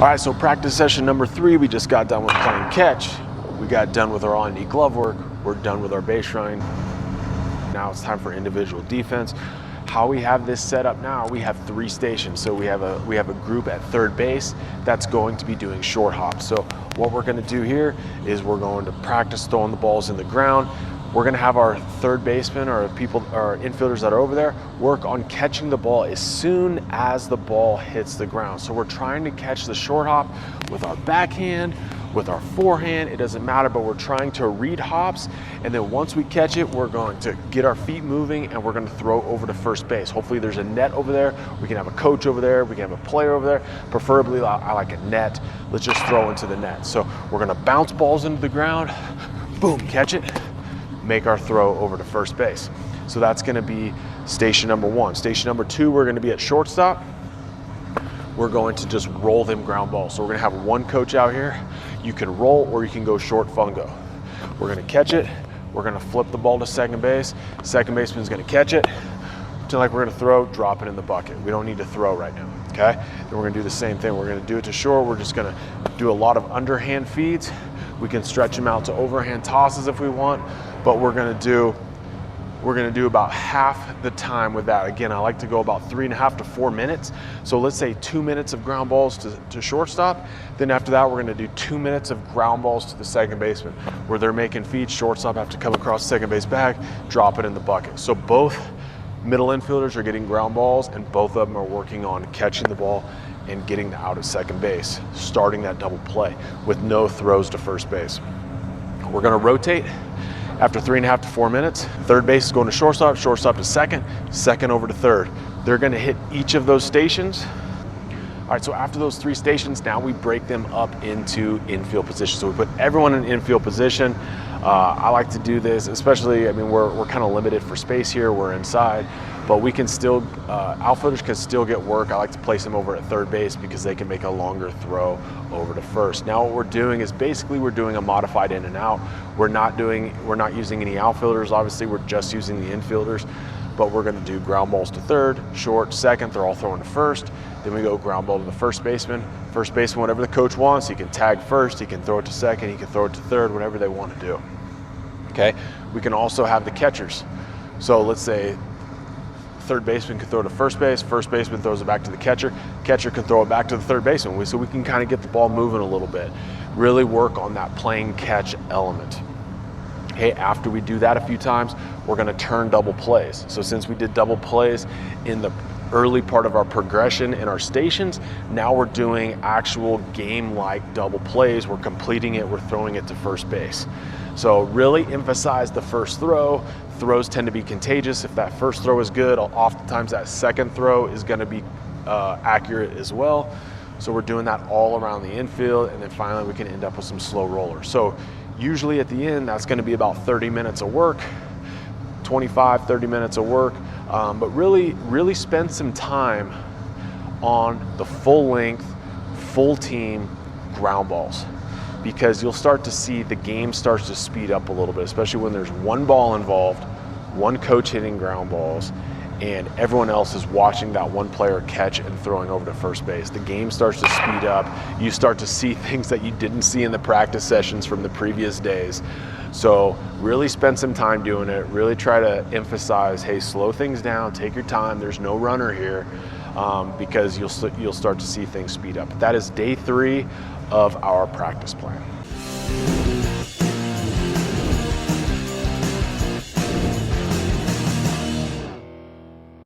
All right, so practice session number 3, we just got done with playing catch. We got done with our all-knee glove work. We're done with our base running. Now it's time for individual defense. How we have this set up now, we have 3 stations. So we have a group at third base that's going to be doing short hops. So what we're gonna do here is we're going to practice throwing the balls in the ground. We're gonna have our third baseman or our infielders that are over there work on catching the ball as soon as the ball hits the ground. So we're trying to catch the short hop with our backhand, with our forehand, it doesn't matter, but we're trying to read hops. And then once we catch it, we're going to get our feet moving and we're gonna throw over to first base. Hopefully there's a net over there. We can have a coach over there. We can have a player over there. Preferably, I like a net. Let's just throw into the net. So we're gonna bounce balls into the ground, boom, catch it, make our throw over to first base. So that's gonna be station number 1. Station number 2, we're gonna be at shortstop. We're going to just roll them ground balls. So we're gonna have one coach out here. You can roll or you can go short fungo. We're gonna catch it. We're gonna flip the ball to second base. Second baseman's gonna catch it. Like we're gonna throw, drop it in the bucket. We don't need to throw right now, okay? Then we're gonna do the same thing. We're gonna do it to short. We're just gonna do a lot of underhand feeds. We can stretch them out to overhand tosses if we want, but we're gonna do about half the time with that. Again, I like to go about 3.5 to 4 minutes. So let's say 2 minutes of ground balls to shortstop. Then after that, we're gonna do 2 minutes of ground balls to the second baseman, where they're making feeds. Shortstop have to come across second base bag, drop it in the bucket. So both middle infielders are getting ground balls and both of them are working on catching the ball and getting the out at second base, starting that double play with no throws to first base. We're gonna rotate. After 3.5 to 4 minutes, third base is going to shortstop, shortstop to second, second over to third. They're gonna hit each of those stations. All right, so after those 3 stations, now we break them up into infield position. So we put everyone in infield position. I like to do this, especially, I mean, we're kind of limited for space here, we're inside, but we can still, outfielders can still get work. I like to place them over at third base because they can make a longer throw over to first. Now what we're doing is basically we're doing a modified in and out. We're not using any outfielders, obviously, we're just using the infielders, but we're gonna do ground balls to third, short, second, they're all throwing to first. Then we go ground ball to the first baseman. First baseman, whatever the coach wants, he can tag first, he can throw it to second, he can throw it to third, whatever they want to do. Okay, we can also have the catchers. So let's say third baseman can throw to first baseman throws it back to the catcher can throw it back to the third baseman. So we can kind of get the ball moving a little bit, really work on that playing catch element. Okay, after we do that a few times, we're gonna turn double plays. So since we did double plays in the early part of our progression in our stations, now we're doing actual game-like double plays. We're completing it, we're throwing it to first base. So really emphasize the first throw. Throws tend to be contagious. If that first throw is good, oftentimes that second throw is gonna be accurate as well. So we're doing that all around the infield, and then finally we can end up with some slow rollers. So usually at the end, that's gonna be about 30 minutes of work, 25, 30 minutes of work. But really spend some time on the full length, full team ground balls, because you'll start to see the game starts to speed up a little bit, especially when there's one ball involved, one coach hitting ground balls, and everyone else is watching that one player catch and throwing over to first base. The game starts to speed up. You start to see things that you didn't see in the practice sessions from the previous days. So really spend some time doing it. Really try to emphasize, hey, slow things down, take your time. There's no runner here, because you'll start to see things speed up. That is day 3 of our practice plan.